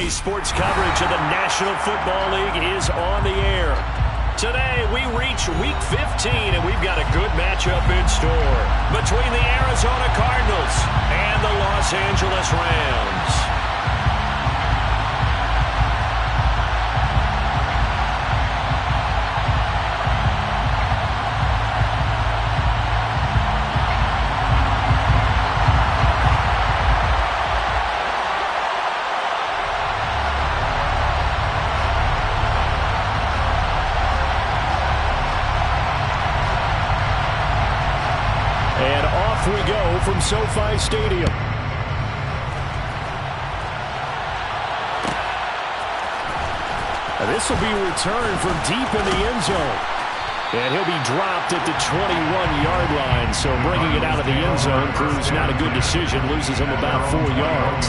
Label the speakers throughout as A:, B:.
A: Today's sports coverage of the National Football League is on the air. Today, we reach Week 15, and we've got a good matchup in store between the Arizona Cardinals and the Los Angeles Rams. And off we go from SoFi Stadium. This will be returned from deep in the end zone. And he'll be dropped at the 21-yard line. So bringing it out of the end zone proves not a good decision. Loses him about 4 yards.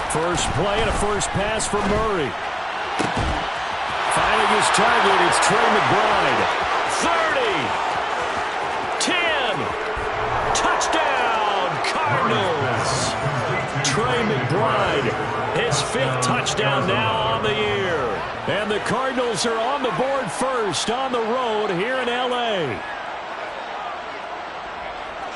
A: First play and a first pass for Murray. Finding his target, it's Trey McBride. 30. 10. Touchdown, Cardinals. Trey McBride, his 5th touchdown now on the year. And the Cardinals are on the board first on the road here in L.A.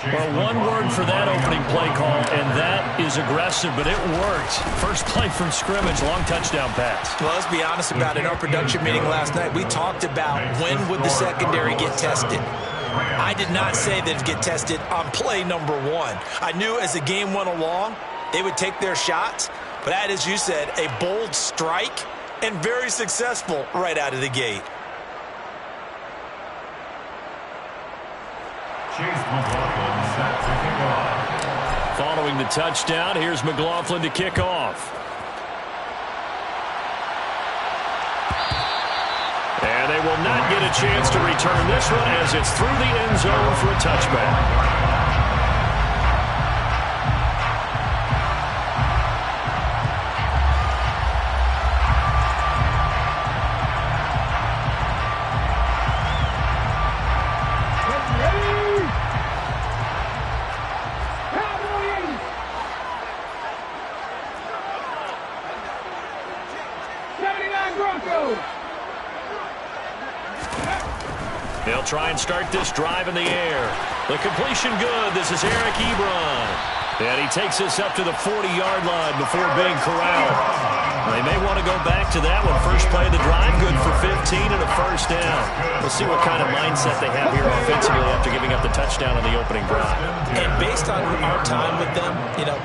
A: Well, one word for that opening play call, and that is aggressive, but it worked. First play from scrimmage, long touchdown pass.
B: Well, let's be honest about it. In our production meeting last night, we talked about when would the secondary get tested. I did not say they'd get tested on play number 1. I knew as the game went along, they would take their shots, but that, as you said, a bold strike and very successful right out of the gate.
A: Following the touchdown, here's McLaughlin to kick off. And they will not get a chance to return this one as it's through the end zone for a touchback. They'll try and start this drive in the air. The completion good. This is Eric Ebron. And he takes us up to the 40-yard line before being corralled. They may want to go back to that one. First play of the drive, good for 15 and a first down. We'll see what kind of mindset they have here offensively after giving up the touchdown on the opening drive.
B: And based on our time with them,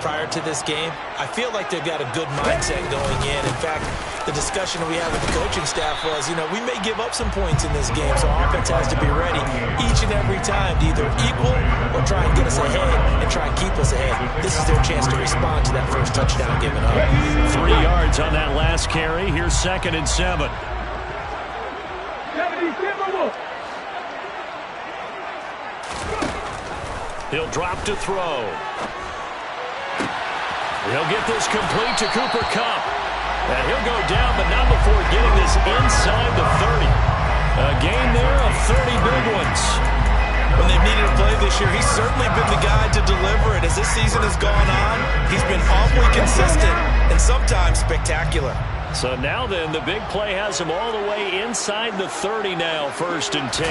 B: prior to this game, I feel like they've got a good mindset going in. In fact, the discussion we had with the coaching staff was, we may give up some points in this game, so our offense has to be ready each and every time to either equal or try and get us ahead and try and keep us ahead. This is their chance to respond to that first touchdown given up.
A: 3 yards on that last carry. Here's 2nd and 7. He'll drop to throw. He'll get this complete to Cooper Kupp. And he'll go down, but not before getting this inside the 30. A gain there of 30 big ones.
B: When they've needed a play this year, he's certainly been the guy to deliver it. As this season has gone on, he's been awfully consistent and sometimes spectacular.
A: So now then, the big play has him all the way inside the 30 now, 1st and 10.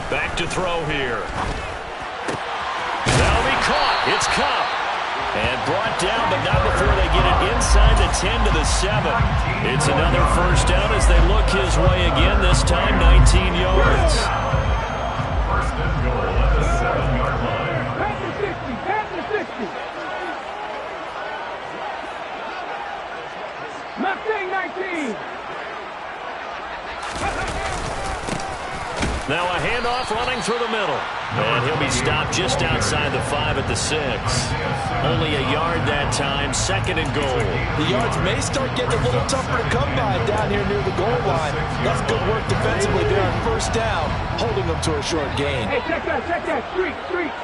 A: Back to throw here. That'll be caught. It's Kupp. And brought down, but not before they get it inside the 10 to the 7. It's another first down as they look his way again, this time 19 yards.
C: First and goal at the 7-yard line.
D: Pass to 60. Mustang 19.
A: Now a handoff running through the middle. And he'll be stopped just outside the 5 at the 6. Only a yard that time, 2nd and goal.
B: The yards may start getting a little tougher to come by down here near the goal line. That's good work defensively there on 1st down, holding them to a short gain.
D: Hey, check that. Street.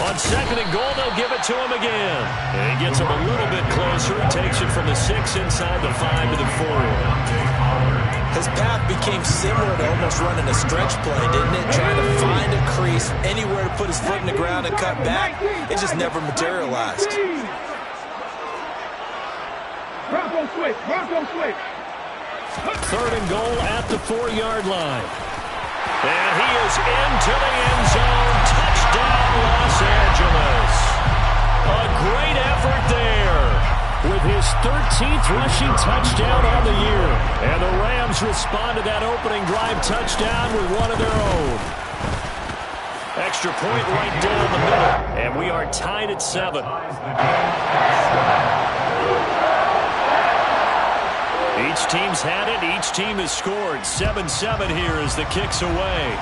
A: On 2nd and goal, they'll give it to him again. And he gets him a little bit closer. He takes it from the 6 inside the 5 to the 4.
B: His path became similar to almost running a stretch play, didn't it? Trying to find a crease, anywhere to put his foot in the ground and cut back. It just never materialized.
D: Bronco switch.
A: 3rd and goal at the 4-yard line. And he is into the end zone. Touchdown, Los Angeles. A great effort there with his 13th rushing touchdown on the year. And the Rams respond to that opening drive touchdown with one of their own. Extra point right down the middle. And we are tied at 7. Each team's had it. Each team has scored. 7-7 here as the kick's away.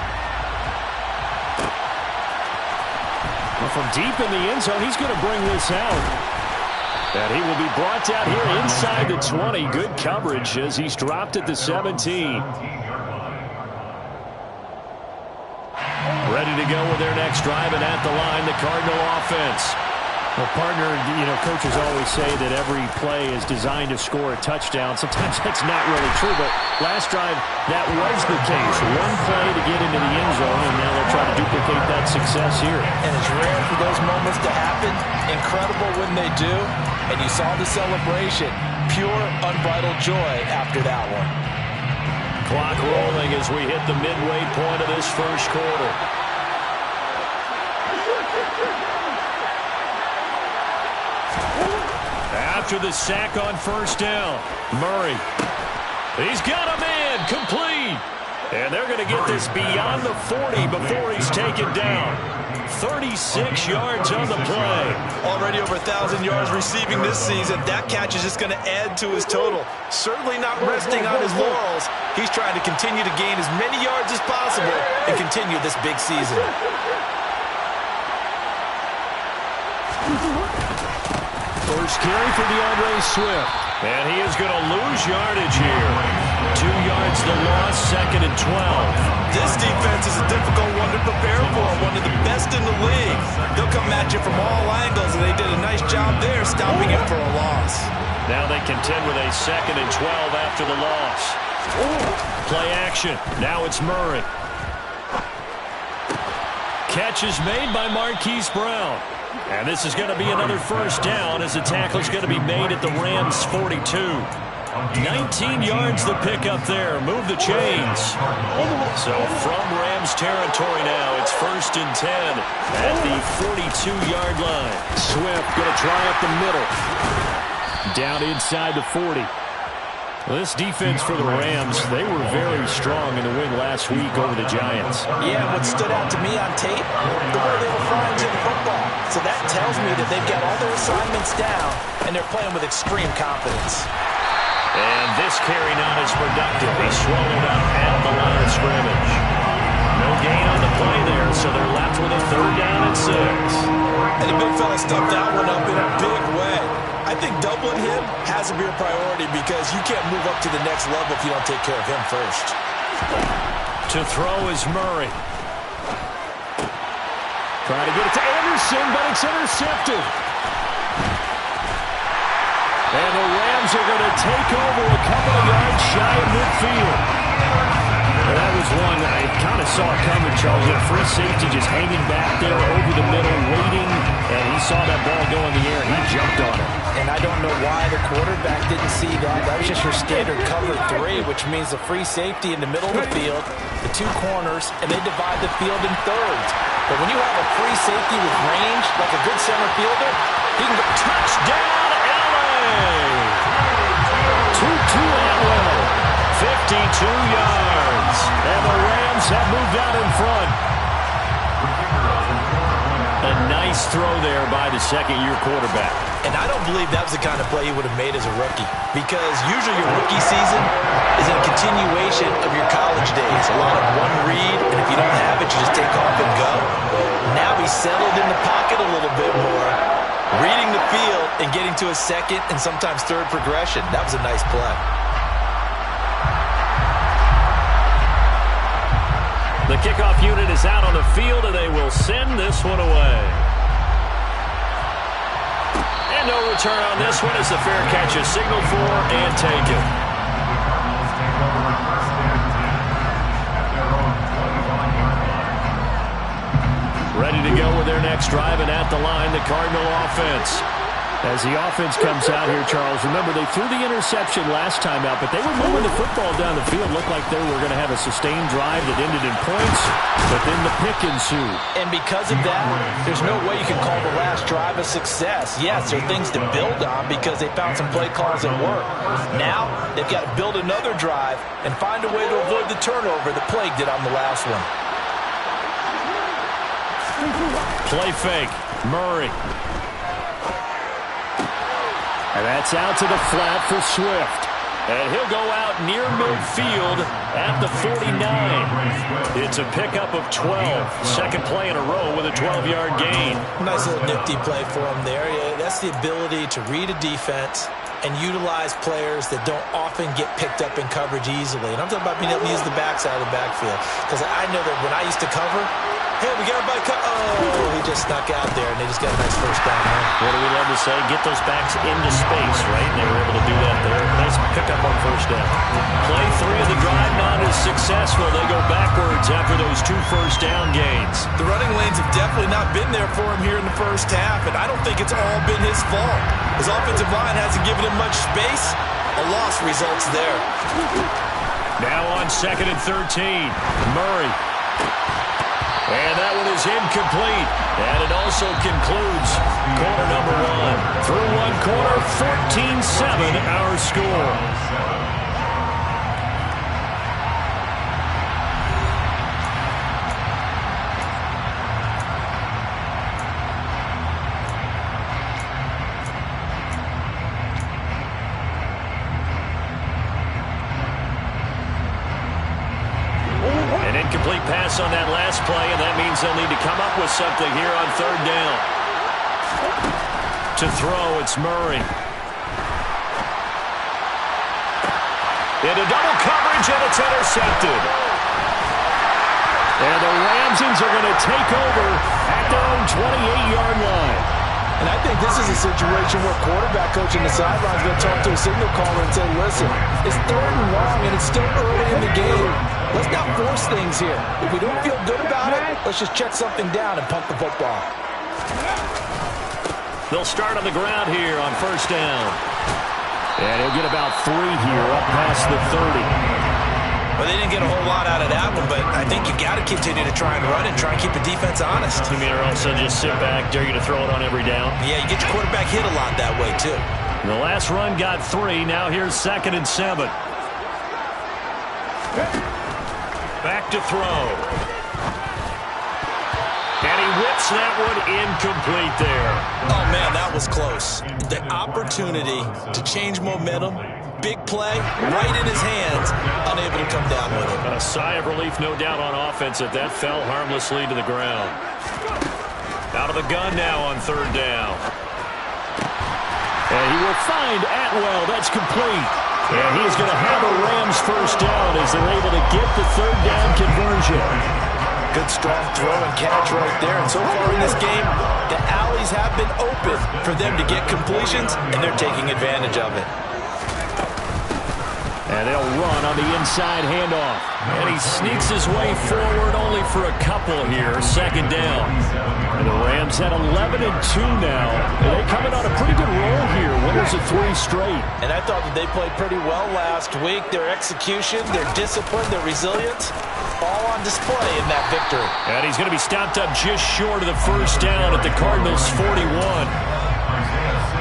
A: Well, from deep in the end zone, he's going to bring this out. And he will be brought down here inside the 20. Good coverage as he's dropped at the 17. Ready to go with their next drive, and at the line, the Cardinal offense. Well, partner, coaches always say that every play is designed to score a touchdown. Sometimes that's not really true, but last drive, that was the case. One play to get into the end zone, and now they'll try to duplicate that success here.
B: And it's rare for those moments to happen. Incredible when they do. And you saw the celebration. Pure, unbridled joy after that one.
A: Clock rolling as we hit the midway point of this first quarter. After the sack on 1st down, Murray. He's got him in, complete. And they're going to get this beyond the 40 before he's taken down. 36 yards on the play.
B: Already over 1,000 yards receiving this season. That catch is just going to add to his total. Certainly not resting on his laurels. He's trying to continue to gain as many yards as possible and continue this big season.
A: First carry for DeAndre Swift. And he is going to lose yardage here. 2 yards the loss, 2nd and 12.
B: This defense is a difficult one to prepare for, one of the best in the league. They'll come at you from all angles, and they did a nice job there stopping him for a loss.
A: Now they contend with a 2nd and 12 after the loss. Play action. Now it's Murray. Catch is made by Marquise Brown. And this is going to be another 1st down as the tackle is going to be made at the Rams' 42. 19 yards the pickup there. Move the chains. So from Rams territory now, it's 1st and 10 at the 42-yard line. Swift going to try up the middle. Down inside the 40. Well, this defense for the Rams, they were very strong in the win last week over the Giants.
B: Yeah, what stood out to me on tape, the way they were flying to the football. So that tells me that they've got all their assignments down, and they're playing with extreme confidence.
A: And this carry not as productive. They swallowed up at the line of scrimmage. No gain on the play there, so they're left with a 3rd down and 6.
B: And the big fella stuffed that one up in a big way. I think doubling him has to be a priority because you can't move up to the next level if you don't take care of him first.
A: To throw is Murray. Trying to get it to Anderson, but it's intercepted. And the Rams are going to take over a couple of yards shy of midfield. Well, that was one I kind of saw coming, Charles. That free safety just hanging back there over the middle, waiting, and he saw that ball go in the air, and he jumped on it.
B: And I don't know why the quarterback didn't see that. That was just your standard cover 3, which means the free safety in the middle of the field, the 2 corners, and they divide the field in thirds. But when you have a free safety with range, like a good center fielder, he can go touchdown, LA! Tutu Atwell, 52 yards. And the Rams have moved out in front. A nice
A: Nice throw there by the second-year quarterback.
B: And I don't believe that was the kind of play he would have made as a rookie, because usually your rookie season is a continuation of your college days. A lot of one read, and if you don't have it, you just take off and go. Now he's settled in the pocket a little bit more, reading the field and getting to a second and sometimes third progression. That was a nice play.
A: The kickoff unit is out on the field, and they will send this one away. And no return on this one as the fair catch is signaled for and taken. Ready to go with their next drive, and at the line, the Cardinal offense. As the offense comes out here, Charles, remember they threw the interception last time out, but they were moving the football down the field. Looked like they were going to have a sustained drive that ended in points, but then the pick ensued.
B: And because of that, there's no way you can call the last drive a success. Yes, there are things to build on because they found some play calls that work. Now, they've got to build another drive and find a way to avoid the turnover that plagued it on the last one.
A: Play fake, Murray. And that's out to the flat for Swift. And he'll go out near midfield at the 49. It's a pickup of 12. Second play in a row with a 12-yard gain.
B: Nice little nifty play for him there. Yeah, that's the ability to read a defense and utilize players that don't often get picked up in coverage easily. And I'm talking about being able to use the backside of the backfield. Because I know that when I used to cover, hey, we got everybody oh, he just snuck out there, and they just got a nice first down there.
A: What do we love to say? Get those backs into space, right? And they were able to do that there. Nice pickup on first down. Play 3 of the drive not as successful. They go backwards after those 2 first down gains.
B: The running lanes have definitely not been there for him here in the first half, and I don't think it's all been his fault. His offensive line hasn't given him much space. A loss results there.
A: Now on 2nd and 13, Murray. And that one is incomplete. And it also concludes quarter number 1. Through one quarter, 14-7 our score. Incomplete pass on that last play, and that means they'll need to come up with something here on 3rd down. To throw, it's Murray. Into double coverage, and it's intercepted. And the Ramsons are going to take over at their own 28-yard line.
B: And I think this is a situation where quarterback coach in the sideline is going to talk to a signal caller and say, listen, it's 3rd and long, and it's still early in the game. Let's not force things here. If we don't feel good about it, let's just check something down and punt the football.
A: They'll start on the ground here on 1st down. And he'll get about 3 here up past the 30.
B: Well, they didn't get a whole lot out of that one, but I think you got to continue to try and run and try and keep the defense honest.
A: You mean also just sit back, dare you to throw it on every down?
B: Yeah, you get your quarterback hit a lot that way, too.
A: The last run got 3. Now here's 2nd and 7. Back to throw. And he whips that one incomplete there.
B: Oh, man, that was close. The opportunity to change momentum, big play, right in his hands, unable to come down with it.
A: A sigh of relief, no doubt, on offense that fell harmlessly to the ground. Out of the gun now on 3rd down. And he will find Atwell. That's complete. And he's going to have a Rams first down as they're able to get the 3rd down conversion.
B: Good strong throw and catch right there. And so far in this game, the alleys have been open for them to get completions, and they're taking advantage of it.
A: And they'll run on the inside handoff. And he sneaks his way forward only for a couple here. 2nd down. And the Rams at 11-2 now. And they coming on a pretty good roll here. Winners of 3 straight.
B: And I thought that they played pretty well last week. Their execution, their discipline, their resilience, all on display in that victory.
A: And he's going to be stopped up just short of the first down at the Cardinals' 41.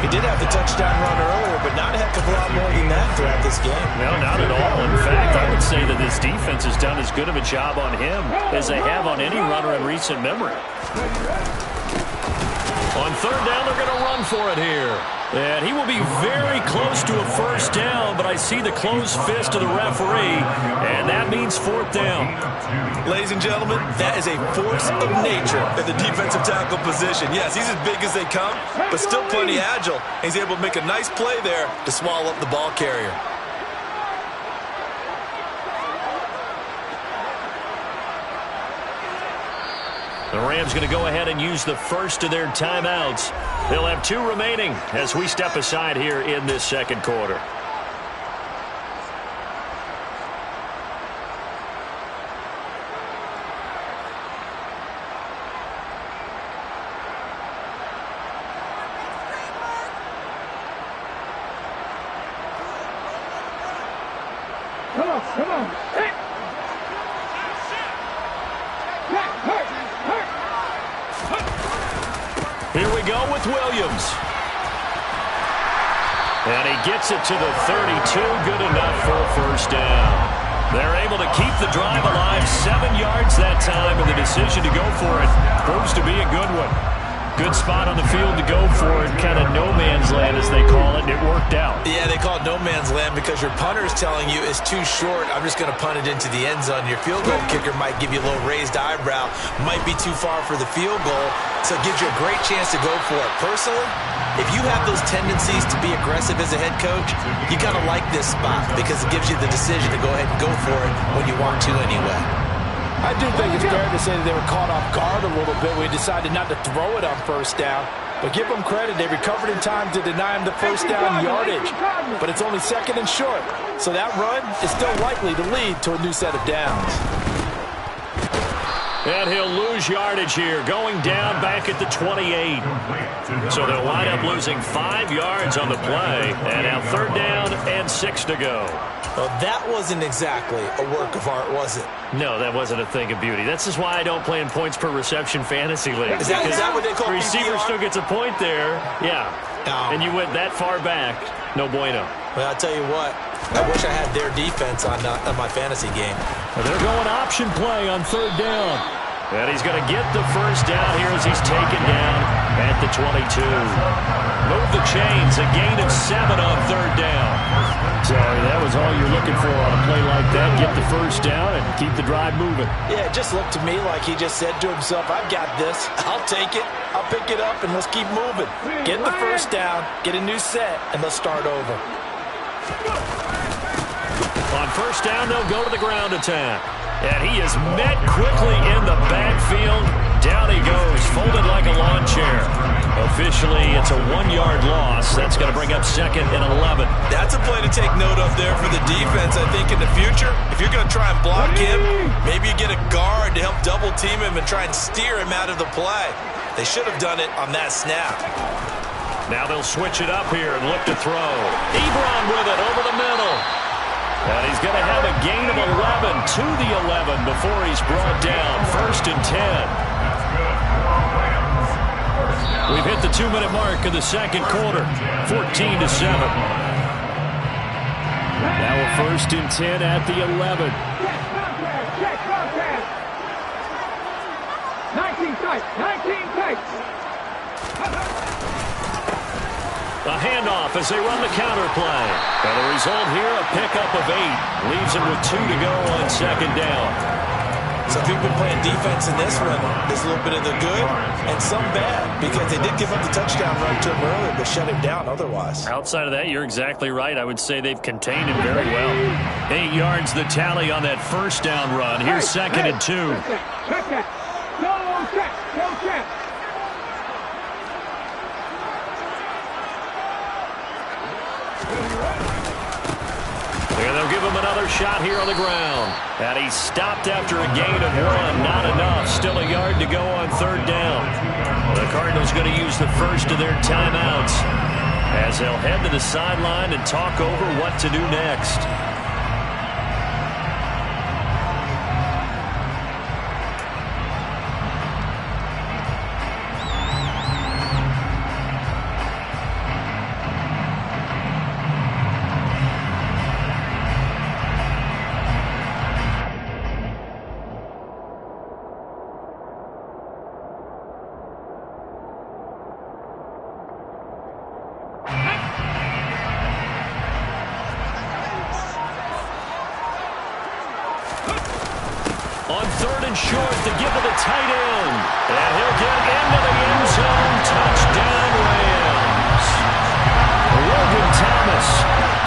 B: He did have the touchdown run earlier, but not a heck of a lot more than that throughout this game.
A: No, not at all. In fact, I would say that this defense has done as good of a job on him as they have on any runner in recent memory. On third down, they're going to run for it here. And he will be very close to a first down, but I see the closed fist of the referee, and that means fourth down.
B: Ladies and gentlemen, that is a force of nature at the defensive tackle position. Yes, he's as big as they come, but still plenty agile. He's able to make a nice play there to swallow up the ball carrier.
A: The Rams going to go ahead and use the first of their timeouts. They'll have 2 remaining as we step aside here in this second quarter.
D: Come on, come on. Hey.
A: Here we go with Williams. And he gets it to the 32. Good enough for a first down. They're able to keep the drive alive. 7 yards that time, and the decision to go for it proves to be a good one. Good spot on the field to go for it. Kind of no man's land, as they call it, and it worked out.
B: Yeah, they call it no man's land because your punter is telling you it's too short. I'm just going to punt it into the end zone. Your field goal kicker might give you a little raised eyebrow. Might be too far for the field goal, so it gives you a great chance to go for it. Personally, if you have those tendencies to be aggressive as a head coach, you kind of like this spot because it gives you the decision to go ahead and go for it when you want to anyway.
E: I do think it's fair to say that they were caught off guard a little bit. We decided not to throw it on first down. But give them credit. They recovered in time to deny him the first down yardage. But it's only second and short. So that run is still likely to lead to a new set of downs.
A: And he'll lose yardage here, going down back at the 28. So they'll wind up losing 5 yards on the play. And now third down and 6 to go.
B: Well, that wasn't exactly a work of art, was it?
A: No, that wasn't a thing of beauty. That's just why I don't play in points per reception fantasy league.
B: Is that what they call
A: receiver
B: PPR?
A: still gets a point there. Yeah.
B: No.
A: And you went that far back. No bueno.
B: Well, I'll tell you what. I wish I had their defense on my fantasy game.
A: Well, they're going option play on third down. And he's going to get the first down here as he's taken down at the 22. Move the chains, a gain of 7 on third down. Sorry, that was all you're looking for on a play like that. Get the first down and keep the drive moving.
E: Yeah, it just looked to me like he just said to himself, I've got this. I'll take it. I'll pick it up, and let's keep moving. Get the first down, get a new set, and let's start over.
A: On first down, they'll go to the ground attack. And he is met quickly in the backfield. Down he goes, folded like a lawn chair. Officially, it's a 1-yard loss. That's going to bring up second and 11.
B: That's a play to take note of there for the defense, I think, in the future. If you're going to try and block him, maybe you get a guard to help double-team him and try and steer him out of the play. They should have done it on that snap.
A: Now they'll switch it up here and look to throw. Ebron with it over the middle. And he's going to have a gain of 11 to the 11 before he's brought down. First and 10. We've hit the 2-minute mark of the second quarter. 14-7. Now a first and 10 at the 11.
D: Check, broadcast. 19 tight, 19 tight.
A: A handoff as they run the counter play. And the result here, a pickup of 8. Leaves them with 2 to go on second down.
B: So if you've been playing defense in this one, there's a little bit of the good and some bad because they did give up the touchdown run to him earlier but shut him down otherwise.
A: Outside of that, you're exactly right. I would say they've contained him very well. 8 yards the tally on that first down run. Here's second and 2.
D: Check that. Go check. Go check.
A: And they'll give him another shot here on the ground. And he's stopped after a gain of 1. Not enough. Still a yard to go on third down. The Cardinals going to use the first of their timeouts as they'll head to the sideline and talk over what to do next. short to give to the tight end. And he'll get into the end zone. Touchdown, Rams. Logan Thomas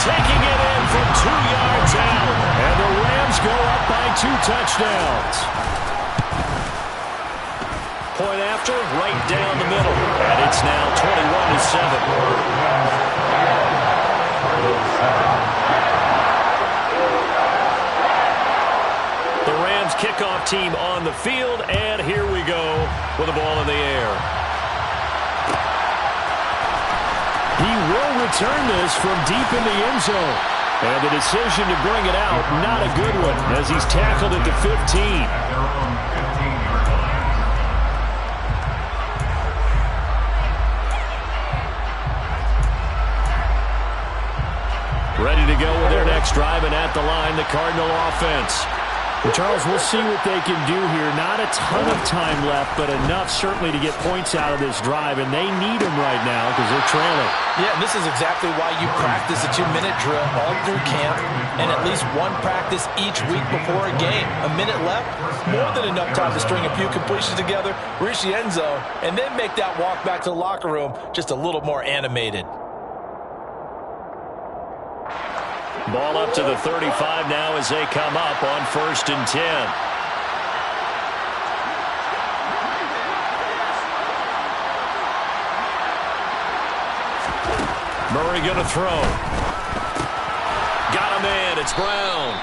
A: taking it in from 2 yards out. And the Rams go up by 2 touchdowns. Point after, right down the middle. And it's now 21-7. The Rams kickoff team on the field, and here we go with the ball in the air. He will return this from deep in the end zone. And the decision to bring it out, not a good one, as he's tackled at the 15.
C: At their own 15-yard line.
A: Ready to go with their next drive, and at the line, the Cardinal offense.
F: Well, Charles, we'll see what they can do here. Not a ton of time left, but enough certainly to get points out of this drive, and they need them right now because they're trailing.
B: Yeah, and this is exactly why you practice a 2-minute drill all through camp and at least one practice each week before a game. A minute left, more than enough time to string a few completions together, reach the end zone, and then make that walk back to the locker room just a little more animated.
A: Ball up to the 35 now as they come up on 1st and 10. Murray going to throw. Got a man. It's Brown.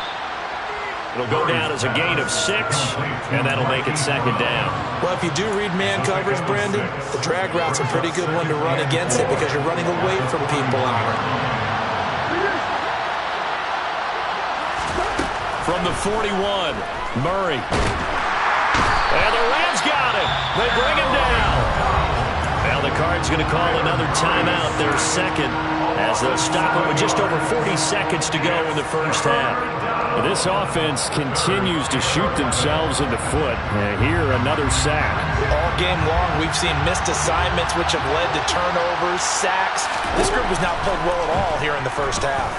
A: It'll go down as a gain of 6, and that'll make it 2nd down.
B: Well, if you do read man coverage, Brandon, the drag route's a pretty good one to run against it because you're running away from people on it.
A: From the 41, Murray. And the Rams got him. They bring him down. Now the Cards going to call another timeout, their second, as they'll stop it with just over 40 seconds to go in the first half.
F: This offense continues to shoot themselves in the foot. Here, another sack.
B: All game long, we've seen missed assignments, which have led to turnovers, sacks. This group has not played well at all here in the first half.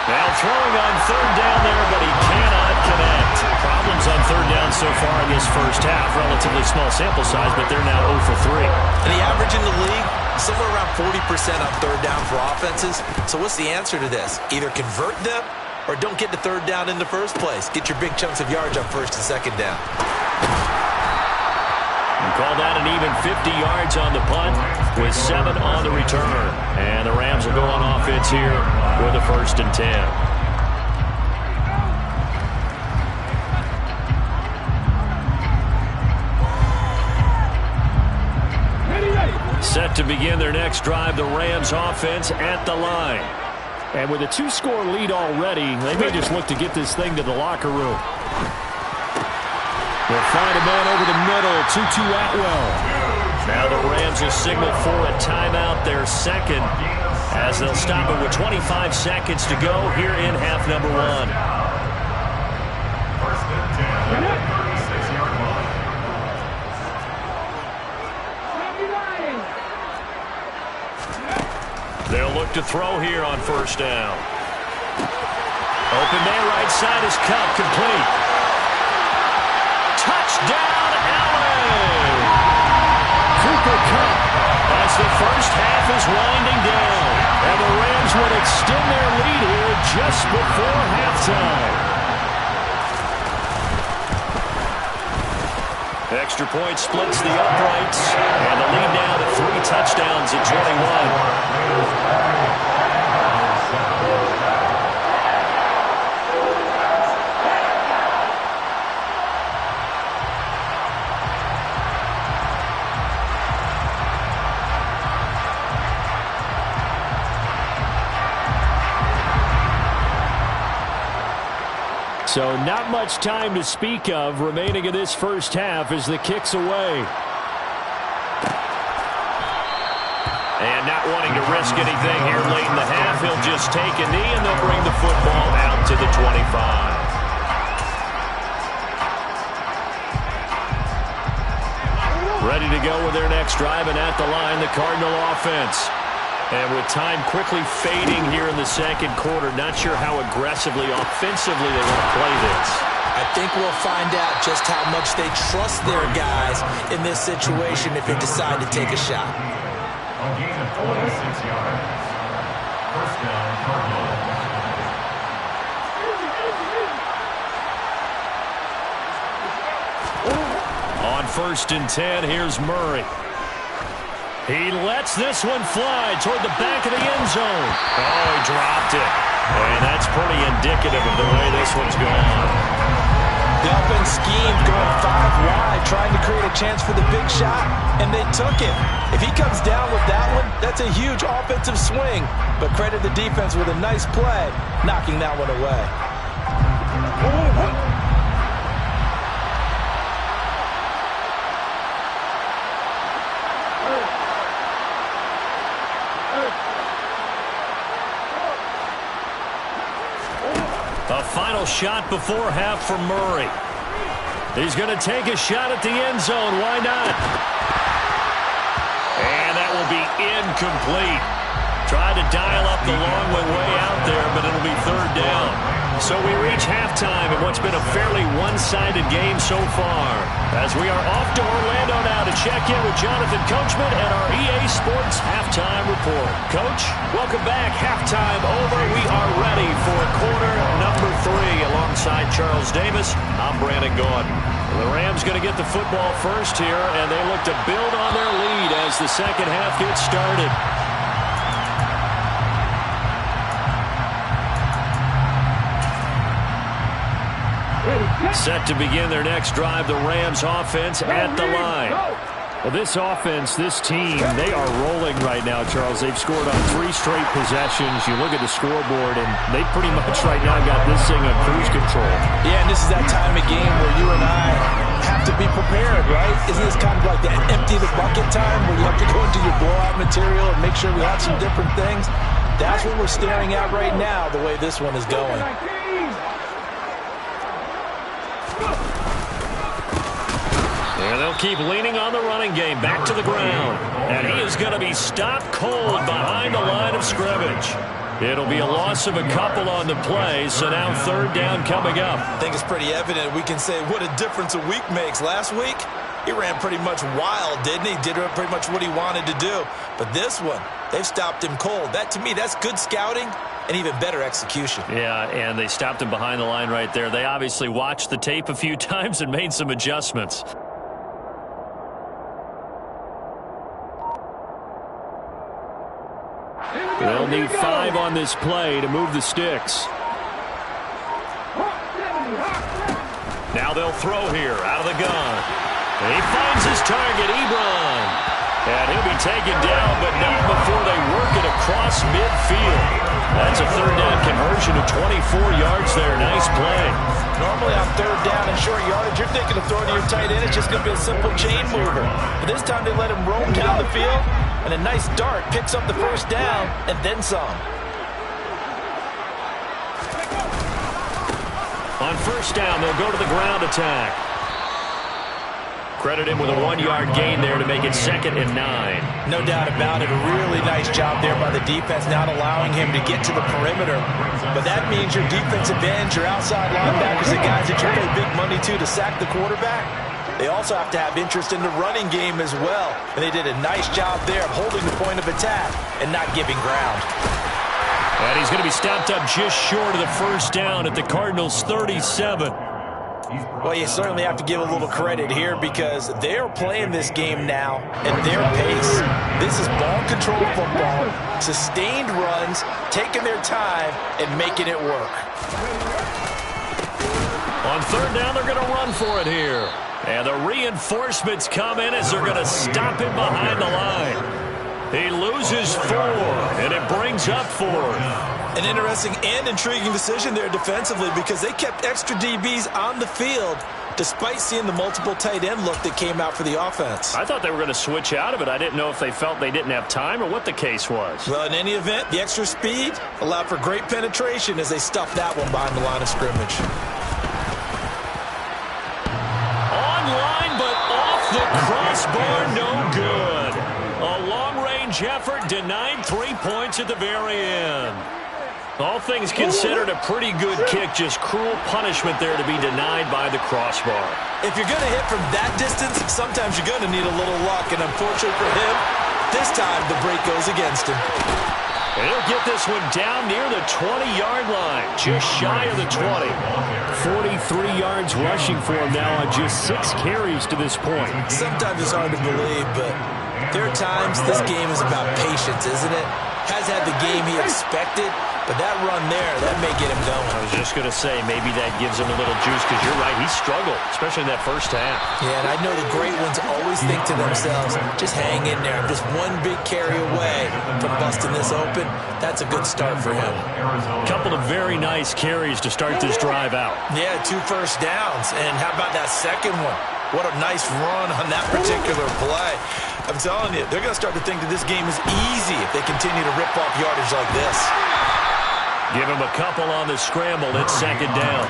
A: Now throwing on 3rd down there, but he cannot connect. Problems on 3rd down so far in this first half. Relatively small sample size, but they're now 0 for 3.
B: And the average in the league, somewhere around 40% on 3rd down for offenses. So what's the answer to this? Either convert them or don't get to 3rd down in the first place. Get your big chunks of yards on 1st and 2nd down.
A: And call that an even 50 yards on the punt with 7 on the return. And the Rams will go on offense here with a 1st and 10. Set to begin their next drive, the Rams offense at the line.
F: And with a 2-score lead already, they may just look to get this thing to the locker room.
A: They'll find a man over the middle, Tutu Atwell. Now the Rams will signal for a timeout, their second, as they'll stop it with 25 seconds to go here in half number 1.
C: 1st and 10 at the 36-yard line.
A: They'll look to throw here on 1st down. Open man, right side is Cup, complete. Touchdown, LA! Cooper Kupp as the first half is winding down. And the Rams would extend their lead here just before halftime. Extra point splits the uprights. And the lead now to 3 touchdowns at 21.
F: So not much time to speak of remaining in this first half as the kick's away.
A: And not wanting to risk anything here late in the half, he'll just take a knee and they'll bring the football out to the 25. Ready to go with their next drive, and at the line, the Cardinal offense. And with time quickly fading here in the second quarter, not sure how aggressively, offensively they want to play this.
B: I think we'll find out just how much they trust their guys in this situation if they decide to take a shot.
C: A gain of 46 yards. First down, Cardinals.
A: On 1st and 10, here's Murray. He lets this one fly toward the back of the end zone. Oh, he dropped it. And that's pretty indicative of the way this one's gone.
B: The offense schemed going 5 wide, trying to create a chance for the big shot, and they took it. If he comes down with that one, that's a huge offensive swing. But credit the defense with a nice play, knocking that one away.
A: A final shot before half for Murray. He's going to take a shot at the end zone. Why not? And that will be incomplete. Tried to dial up the long way out there, but it'll be 3rd down. So we reach halftime in what's been a fairly one-sided game so far. As we are off to Orlando now to check in with Jonathan Coachman and our EA Sports Halftime Report. Coach, welcome back. Halftime over. We are ready for quarter number 3 alongside Charles Davis. I'm Brandon Gordon. The Rams going to get the football first here, and they look to build on their lead as the second half gets started. Set to begin their next drive, the Rams offense at the line.
F: Well, this offense, this team, they are rolling right now, Charles. They've scored on 3 straight possessions. You look at the scoreboard, and they pretty much right now got this thing on cruise control.
B: Yeah, and this is that time of game where you and I have to be prepared, right? Isn't this kind of like that empty the bucket time where you have to go into your blowout material and make sure we have some different things? That's what we're staring at right now, the way this one is going.
A: And they'll keep leaning on the running game back to the ground. And he is going to be stopped cold behind the line of scrimmage. It'll be a loss of a couple on the play, so now 3rd down coming up.
B: I think it's pretty evident we can say what a difference a week makes. Last week, he ran pretty much wild, didn't he? Did pretty much what he wanted to do. But this one, they've stopped him cold. That, to me, that's good scouting and even better execution.
A: Yeah, and they stopped him behind the line right there. They obviously watched the tape a few times and made some adjustments.
F: They'll need 5 on this play to move the sticks.
A: Now they'll throw here out of the gun. And he finds his target, Ebron. And he'll be taken down, but not before they work it across midfield. That's a 3rd down conversion of 24 yards there. Nice play.
B: Normally on 3rd down and short yardage, you're thinking of throwing to your tight end. It's just going to be a simple chain mover. But this time they let him roam down the field. And a nice dart picks up the 1st down and then some.
A: On 1st down, they'll go to the ground attack. Credit him with a 1-yard gain there to make it 2nd and 9.
B: No doubt about it. A really nice job there by the defense, not allowing him to get to the perimeter. But that means your defensive ends, your outside linebackers, the guys that you pay big money to sack the quarterback, they also have to have interest in the running game as well. And they did a nice job there of holding the point of attack and not giving ground.
A: And he's going to be stopped up just short of the 1st down at the Cardinals' 37.
B: Well, you certainly have to give a little credit here because they're playing this game now at their pace. This is ball control football, sustained runs, taking their time, and making it work.
A: On 3rd down, they're going to run for it here. And the reinforcements come in as they're going to stop him behind the line. He loses 4, and it brings up 4th.
B: An interesting and intriguing decision there defensively because they kept extra DBs on the field despite seeing the multiple tight end look that came out for the offense.
A: I thought they were going to switch out of it. I didn't know if they felt they didn't have time or what the case was.
B: Well, in any event, the extra speed allowed for great penetration as they stuffed that one behind the line of scrimmage.
A: Online, but off the crossbar, no good. A long-range effort denied 3 points at the very end. All things considered, a pretty good kick. Just cruel punishment there to be denied by the crossbar.
B: If you're going to hit from that distance, sometimes you're going to need a little luck. And unfortunately for him, this time the break goes against him.
A: And he'll get this one down near the 20-yard line, just shy of the 20. 43 yards rushing for him now on just 6 carries to this point.
B: Sometimes it's hard to believe, but there are times this game is about patience, isn't it? Has had the game he expected, but that run there, that may get him going.
A: I was just going to say, maybe that gives him a little juice, because you're right, he struggled, especially in that first half.
B: Yeah, and I know the great ones always think to themselves, just hang in there. I'm just one big carry away from busting this open. That's a good start for him.
A: A couple of very nice carries to start this drive out.
B: Yeah, 2 first downs. And how about that second one? What a nice run on that particular play. I'm telling you, they're going to start to think that this game is easy if they continue to rip off yardage like this.
A: Give him a couple on the scramble. It's second down.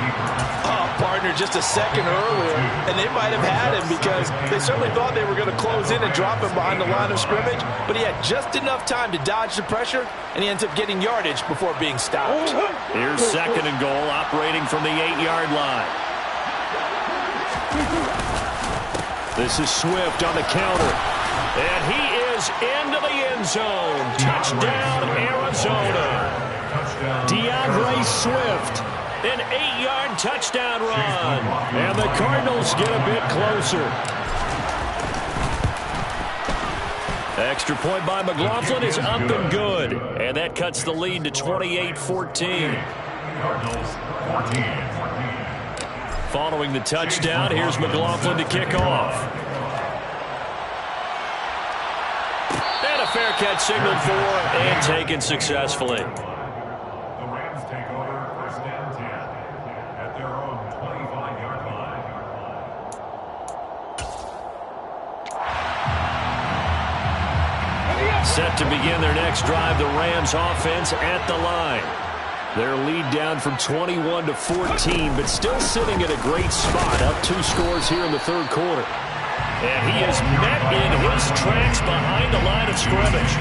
E: Oh, partner, just a second earlier, and they might have had him because they certainly thought they were going to close in and drop him behind the line of scrimmage, but he had just enough time to dodge the pressure, and he ends up getting yardage before being stopped.
A: Here's second and goal, operating from the 8-yard line. This is Swift on the counter, and he is into the end zone. Touchdown, Arizona. DeAndre Swift, an 8-yard touchdown run. And the Cardinals get a bit closer. Extra point by McLaughlin is up and good. And that cuts the lead to 28-14.
C: Cardinals 14.
A: Following the touchdown, here's McLaughlin to kick off. And a fair catch signaled for and taken successfully.
C: The Rams take over first and 10 at their own 25-yard line.
A: Set to begin their next drive, the Rams offense at the line. Their lead down from 21 to 14, but still sitting at a great spot, up 2 scores here in the third quarter. And he is met in his tracks behind the line of scrimmage.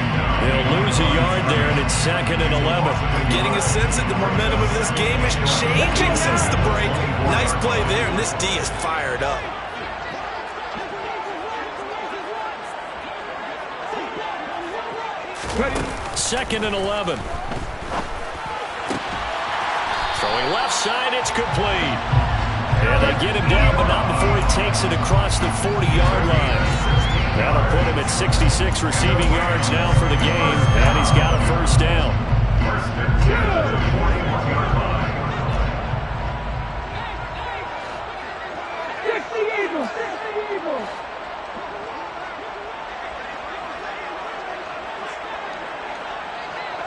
A: They'll lose a yard there, and it's second and 11.
B: I'm getting a sense that the momentum of this game is changing since the break. Nice play there, and this D is fired up.
A: Second and 11. Throwing left side, it's complete. And they get him down, but not before he takes it across the 40-yard line. That'll put him at 66 receiving yards now for the game, and he's got a first down.
C: First and 10 at the 41-yard line.
D: 60 Eagles! 60 Eagles!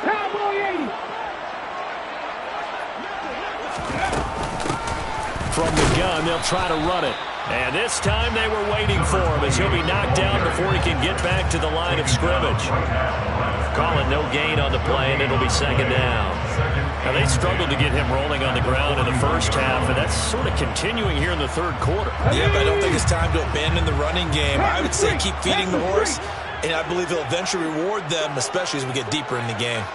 D: Cowboy 80!
A: From the gun, they'll try to run it. And this time they were waiting for him as he'll be knocked down before he can get back to the line of scrimmage. Call it no gain on the play, and it'll be second down. Now, they struggled to get him rolling on the ground in the first half, and that's sort of continuing here in the third quarter.
B: Yeah, but I don't think it's time to abandon the running game. I would say keep feeding the horse, and I believe he'll eventually reward them, especially as we get deeper in the game.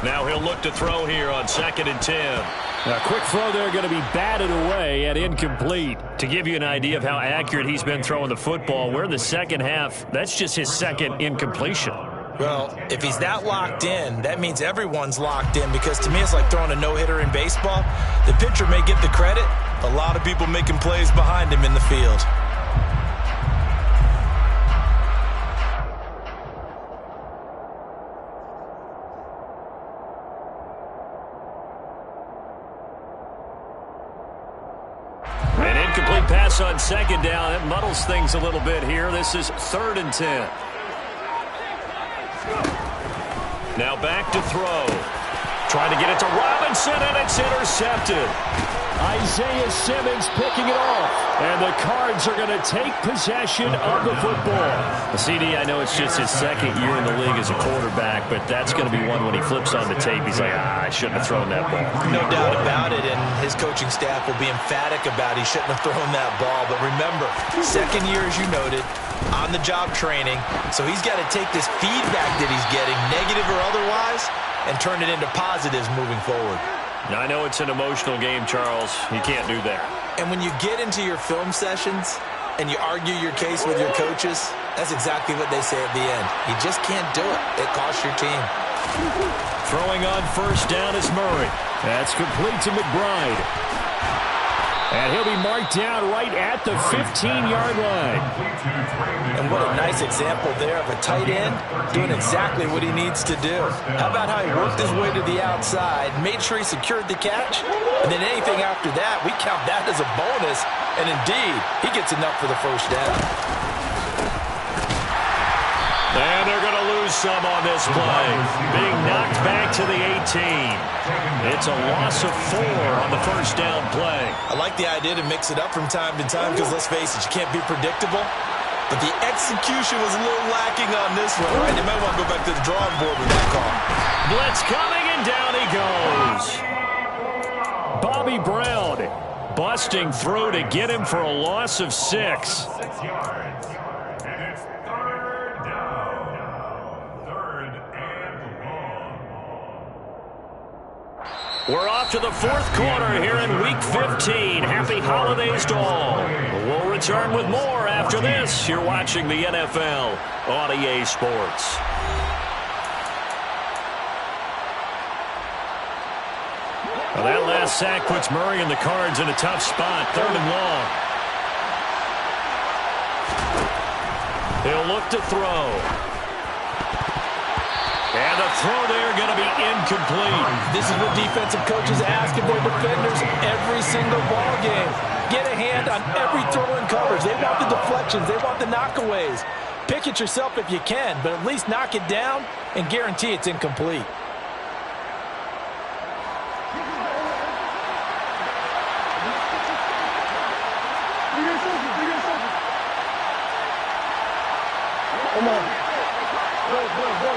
A: Now he'll look to throw here on second and 10.
F: A quick throw there going to be batted away and incomplete.
A: To give you an idea of how accurate he's been throwing the football, we're in the second half. That's just his second incompletion.
B: Well, if he's that locked in, that means everyone's locked in, because to me it's like throwing a no-hitter in baseball. The pitcher may get the credit, a lot of people making plays behind him in the field.
A: An incomplete pass on second down. That muddles things a little bit here. This is third and 10. Now back to throw. Trying to get it to Robinson, and it's intercepted.
F: Isaiah Simmons picking it off. And the Cards are going to take possession of the football.
A: CD, I know it's just his second year in the league as a quarterback, but that's going to be one when he flips on the tape, he's like, I shouldn't have thrown that ball.
B: No doubt about it, and his coaching staff will be emphatic about he shouldn't have thrown that ball. But remember, second year, as you noted, on-the-job training, so he's got to take this feedback that he's getting, negative or otherwise, and turn it into positives moving forward.
A: Now, I know it's an emotional game, Charles. You can't do that.
B: And when you get into your film sessions and you argue your case with your coaches, that's exactly what they say at the end. You just can't do it. It costs your team.
A: Throwing on first down is Murray.
F: That's complete to McBride. And he'll be marked down right at the 15-yard line.
B: And what a nice example there of a tight end doing exactly what he needs to do. How about how he worked his way to the outside, made sure he secured the catch, and then anything after that, we count that as a bonus. And indeed, he gets enough for the first down.
A: And they're going to lose some on this play. Being knocked back to the 18. It's a loss of 4 on the first down play.
B: I like the idea to mix it up from time to time because, let's face it, you can't be predictable. But the execution was a little lacking on this one, right? They might want to go back to the drawing board with that call.
A: Blitz coming, and down he goes.
F: Bobby Brown
A: busting through to get him for a loss of 6.
C: 6 yards. And it's third down. Third and long.
A: We're off to the fourth quarter here in Week 15. Happy holidays to all. We'll return with more after this. You're watching the NFL on EA Sports. Well, that last sack puts Murray and the Cards in a tough spot. Third and long. He'll look to throw. And the throw there going to be incomplete.
E: This is what defensive coaches ask of their defenders every single ball game. Get a hand on every throw in coverage. They want the deflections. They want the knockaways. Pick it yourself if you can, but at least knock it down and guarantee it's incomplete.
D: Come on. Go.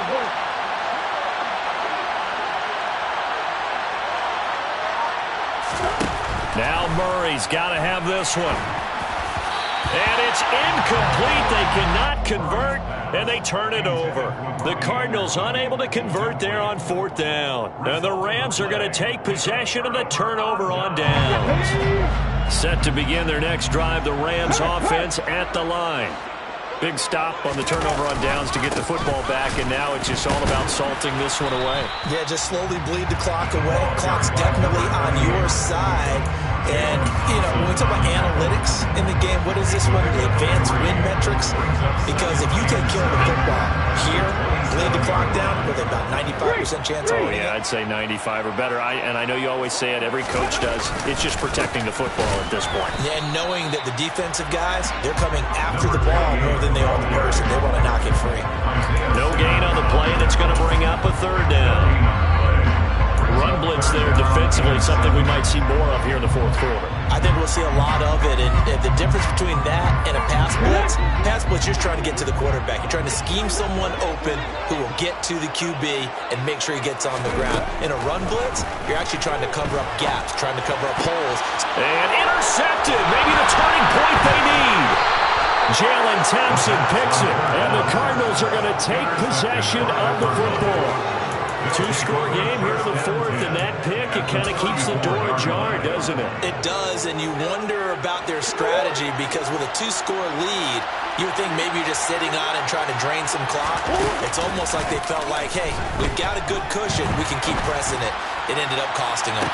A: Now Murray's got to have this one. And it's incomplete. They cannot convert, and they turn it over. The Cardinals unable to convert there on fourth down. And the Rams are going to take possession of the turnover on downs. Set to begin their next drive, the Rams offense at the line. Big stop on the turnover on downs to get the football back, and now it's just all about salting this one away.
B: Yeah, just slowly bleed the clock away. Clock's definitely on your side. And, you know, when we talk about analytics in the game, what is this one? The advanced win metrics? Because if you take care of the football here, bleed the clock down, with about 95% chance of winning.
A: Yeah, I'd say 95 or better. And I know you always say it, every coach does. It's just protecting the football at this point.
B: Yeah, knowing that the defensive guys, they're coming after the ball more than they are the person. They want to knock it free.
A: No gain on the play, and it's going to bring up a third down. Run blitz there defensively, something we might see more of here in the fourth quarter.
B: I think we'll see a lot of it, and the difference between that and a pass blitz, you're just trying to get to the quarterback. You're trying to scheme someone open who will get to the QB and make sure he gets on the ground. In a run blitz, you're actually trying to cover up gaps, trying to cover up holes.
A: And intercepted, maybe the turning point they need. Jalen Thompson picks it, and the Cardinals are going to take possession of the football. Two-score game here in the fourth, and that pick, it kind of keeps the door ajar, doesn't it?
B: It does, and you wonder about their strategy because with a two-score lead, you would think maybe you're just sitting on and trying to drain some clock. It's almost like they felt like, hey, we've got a good cushion. We can keep pressing it. It ended up costing them.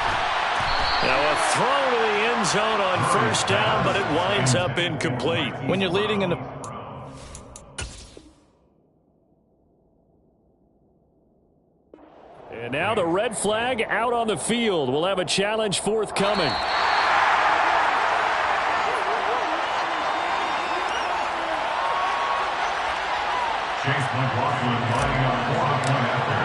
A: Now a throw to the end zone on first down, but it winds up incomplete.
E: When you're leading in the...
F: And now the red flag out on the field. We'll have a challenge forthcoming.
C: Chase McLaughlin lining up for the point after.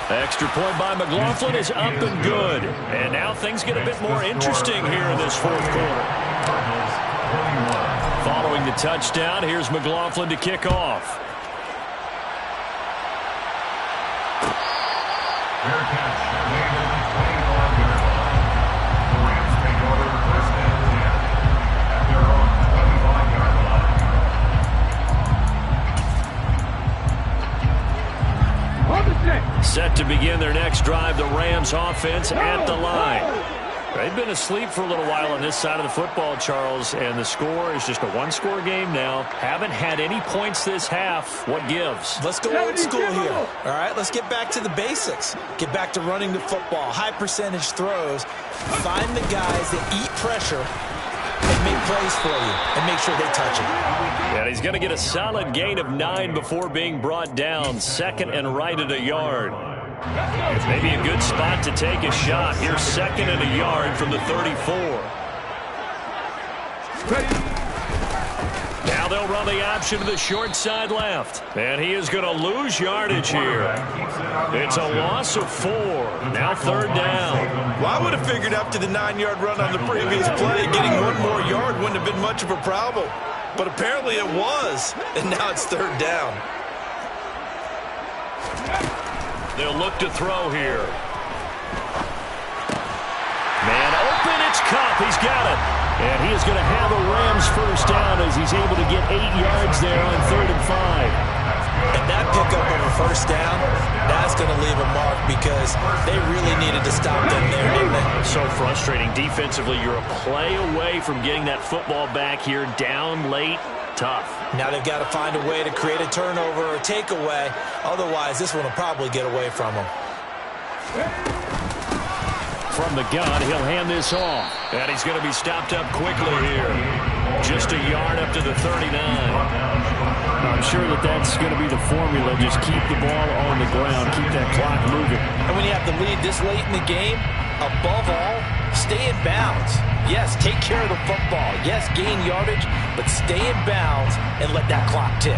A: Extra point by McLaughlin is up and good. And now things get a bit more interesting here in this fourth quarter. Following the touchdown, here's McLaughlin to kick off.
C: Fair catch made at the 25-yard line. The Rams take over first and 10 at their own 25-yard line.
A: Set to begin their next drive, the Rams offense at the line. They've been asleep for a little while on this side of the football, Charles, and the score is just a one-score game now. Haven't had any points this half. What gives?
B: Let's go old school here. All right, let's get back to the basics. Get back to running the football, high percentage throws. Find the guys that eat pressure and make plays for you and make sure they touch it.
A: And he's going to get a solid gain of 9 before being brought down. Second and right at a yard. Maybe a good spot to take a shot. Here's second and a yard from the 34. Now they'll run the option to the short side left. And he is going to lose yardage here. It's a loss of 4. Now third down.
B: Well, I would have figured after the 9-yard run on the previous play, getting one more yard wouldn't have been much of a problem. But apparently it was. And now it's third down.
A: They'll look to throw here. Man open, it's Cup. He's got it. And he is going to have a Rams first down as he's able to get 8 yards there on 3rd and 5.
B: And that pickup of a first down, that's going to leave a mark because they really needed to stop them there, didn't they?
A: So frustrating. Defensively, you're a play away from getting that football back here down late. Tough.
B: Now they've got to find a way to create a turnover or takeaway. Otherwise, this one will probably get away from them.
A: From the gun, he'll hand this off. And he's going to be stopped up quickly here. Just a yard up to the 39.
F: I'm sure that's going to be the formula. Just keep the ball on the ground. Keep that clock moving.
B: And when you have the lead this late in the game, above all, stay in bounds. Yes, take care of the football. Yes, gain yardage, but stay in bounds and let that clock tick.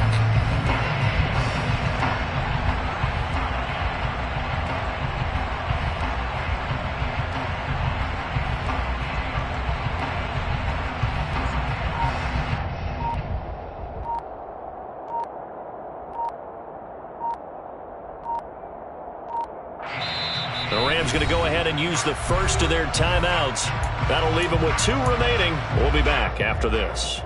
A: The Rams going to go ahead and use the first of their timeouts. That'll leave them with 2 remaining. We'll be back after this.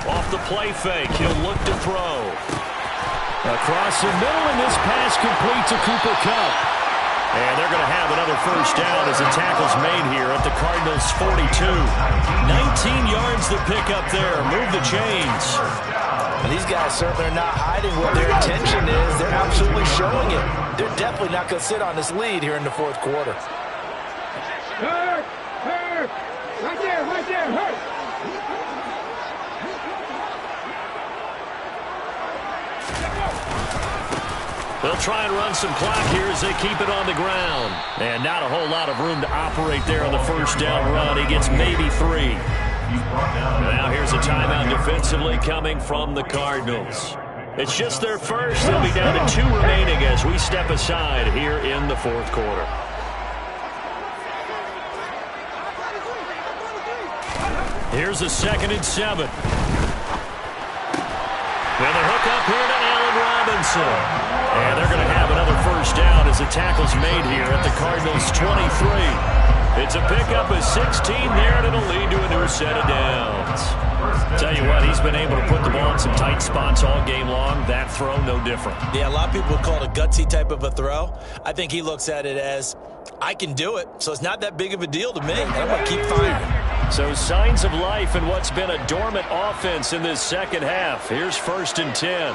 A: Off the play fake, he'll look to throw. Across the middle, and this pass complete to Cooper Kupp. And they're going to have another first down as the tackle's made here at the Cardinals' 42. 19 yards to pick up there. Move the chains.
B: And these guys certainly are not hiding what their intention is. They're absolutely showing it. They're definitely not going to sit on this lead here in the fourth quarter.
D: Hurt! Hurt! Right there, hurt!
A: They'll try and run some clock here as they keep it on the ground. And not a whole lot of room to operate there on the first down run. He gets maybe 3. Now here's a timeout defensively coming from the Cardinals. It's just their first. They'll be down to 2 remaining as we step aside here in the fourth quarter. Here's a 2nd and 7. And the hook up here to Allen Robinson. And they're going to have another first down as the tackle's made here at the Cardinals' 23. It's a pickup of 16 there, and it'll lead to a new set of downs. Tell you what, he's been able to put the ball in some tight spots all game long. That throw, no different.
B: Yeah, a lot of people would call it a gutsy type of a throw. I think he looks at it as, I can do it, so it's not that big of a deal to me, and I'm going to keep firing.
A: So signs of life in what's been a dormant offense in this second half. Here's 1st and 10.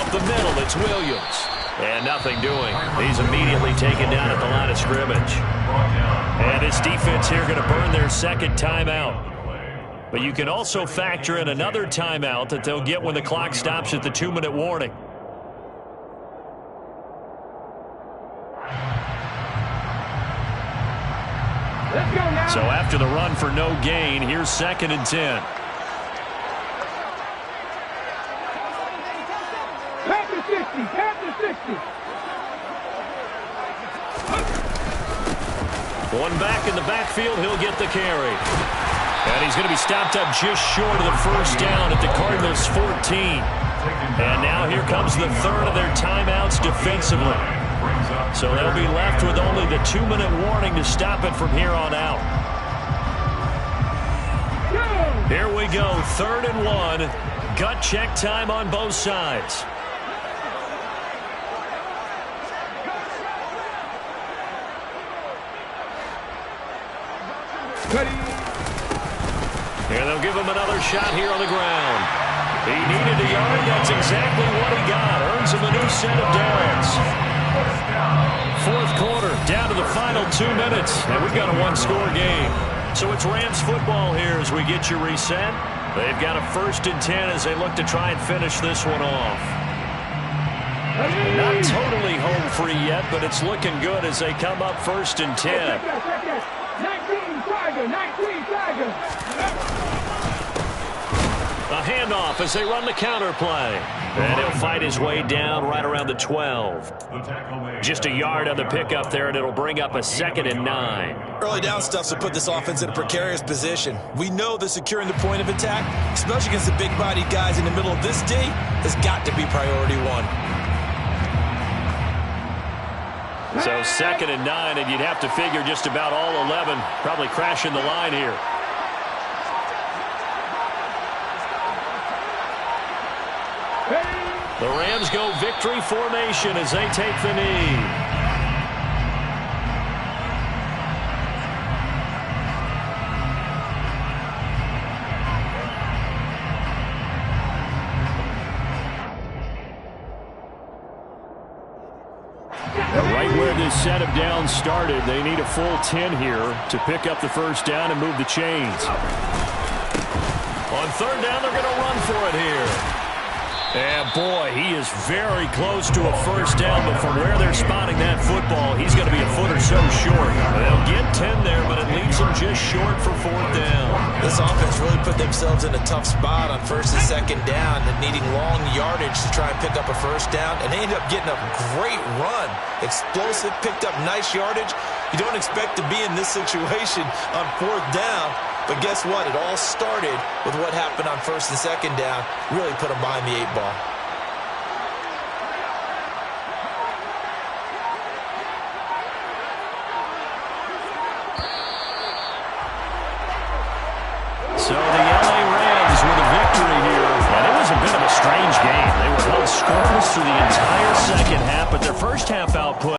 A: Up the middle, it's Williams. And nothing doing. He's immediately taken down at the line of scrimmage. And his defense here going to burn their second timeout. But you can also factor in another timeout that they'll get when the clock stops at the 2-minute warning.
D: Let's go now.
A: So after the run for no gain, here's 2nd and 10.
D: Back to 60. Back to 60.
A: One back in the backfield, he'll get the carry. And he's going to be stopped up just short of the first down at the Cardinals' 14. And now here comes the third of their timeouts defensively. So they'll be left with only the 2-minute warning to stop it from here on out. Here we go, 3rd and 1. Gut check time on both sides. And they'll give him another shot here on the ground. He needed a yard. That's exactly what he got. Earns him a new set of downs. 4th quarter, down to the final 2 minutes. And we've got a one-score game. So it's Rams football here as we get you reset. They've got a 1st and 10 as they look to try and finish this one off. Not totally home free yet, but it's looking good as they come up 1st and 10.
D: 19 Tiger. 19 Tiger.
A: A handoff as they run the counter play. And he'll fight his way down right around the 12. Just a yard on the pickup there, and it'll bring up a 2nd and 9.
B: Early down stuff to put this offense in a precarious position. We know that securing the point of attack, especially against the big-bodied guys in the middle of this D, has got to be priority one.
A: So 2nd and 9, and you'd have to figure just about all 11 probably crashing the line here. The Rams go victory formation as they take the knee. Right where this set of downs started, they need a full 10 here to pick up the first down and move the chains. On 3rd down, they're going to run for it here. And boy, he is very close to a first down, but from where they're spotting that football, he's going to be a foot or so short. They'll get 10 there, but it leaves them just short for 4th down.
B: This offense really put themselves in a tough spot on 1st and 2nd down and needing long yardage to try and pick up a first down, and they ended up getting a great run. Explosive, picked up nice yardage. You don't expect to be in this situation on 4th down. But guess what? It all started with what happened on 1st and 2nd down. Really put them behind the 8 ball.
A: So the LA Rams with a victory here. And it was a bit of a strange game. They were held scoreless through the entire second half, but their first half output